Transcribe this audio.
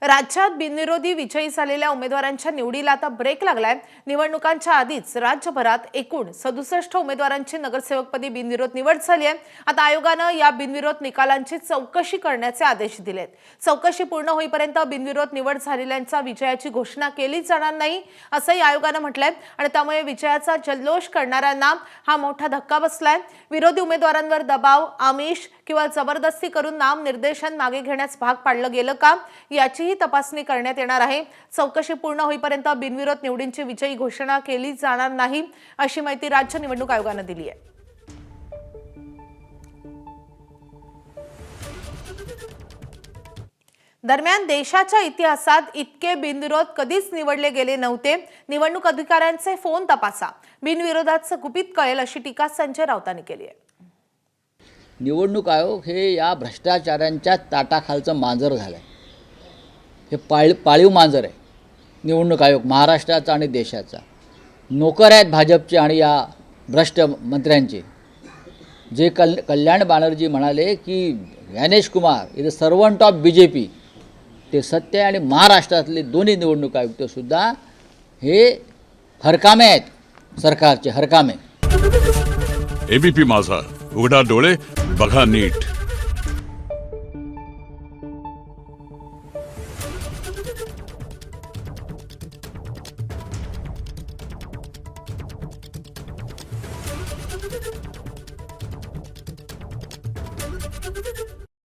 राज्यात बिनविरोधी विजयी झालेल्या उमेदवारांच्या निवडीला आता ब्रेक लागलाय। निवडणुकांच्या आधीच राज्यभरात एकूण 67 उमेदवारांची नगरसेवकपदी बिनविरोध निवड झाली आहे। आता आयोगानं या बिनविरोध निकालांची चौकशी करण्याचे आदेश दिलेत। चौकशी पूर्ण होईपर्यंत बिनविरोध निवड झालेल्यांचा विजयाची घोषणा केली जाणार नाही असंही आयोगानं म्हटलंय आणि त्यामुळे विजयाचा जल्लोष करणाऱ्यांना हा मोठा धक्का बसलाय। विरोधी उमेदवारांवर दबाव, आमिष किंवा जबरदस्ती करून नाम निर्देशन मागे घेण्यास भाग पाडलं गेलं का याचीही तपासणी करण्यात येणार आहे। चौकशी पूर्ण होईपर्यंत बिनविरोध निवडींची विजयी घोषणा केली जाणार नाही अशी माहिती राज्य निवडणूक आयोगानं दिली आहे। दरम्यान देशाच्या इतिहासात इतके बिनविरोध कधीच निवडले गेले नव्हते। निवडणूक अधिकाऱ्यांचे फोन तपासा, बिनविरोधाचं गुपित कळेल अशी टीका संजय राऊतांनी केली आहे। निवडणूक आयोग हे या भ्रष्टाचारांच्या ताटाखालचं मांजर झालं आहे। हे पाळीव मांजर आहे निवडणूक आयोग, महाराष्ट्राचा आणि देशाचा। नोकर आहेत भाजपचे आणि या भ्रष्ट मंत्र्यांचे। जे कल्याण बॅनर्जी म्हणाले की Gyanesh Kumar is the servant of BJP, ते सत्य आहे। आणि महाराष्ट्रातले दोन्ही निवडणूक आयुक्तसुद्धा हे हरकामे आहेत, सरकारचे हरकामे। ABP माझा, उघडा डोळे बघा नीट।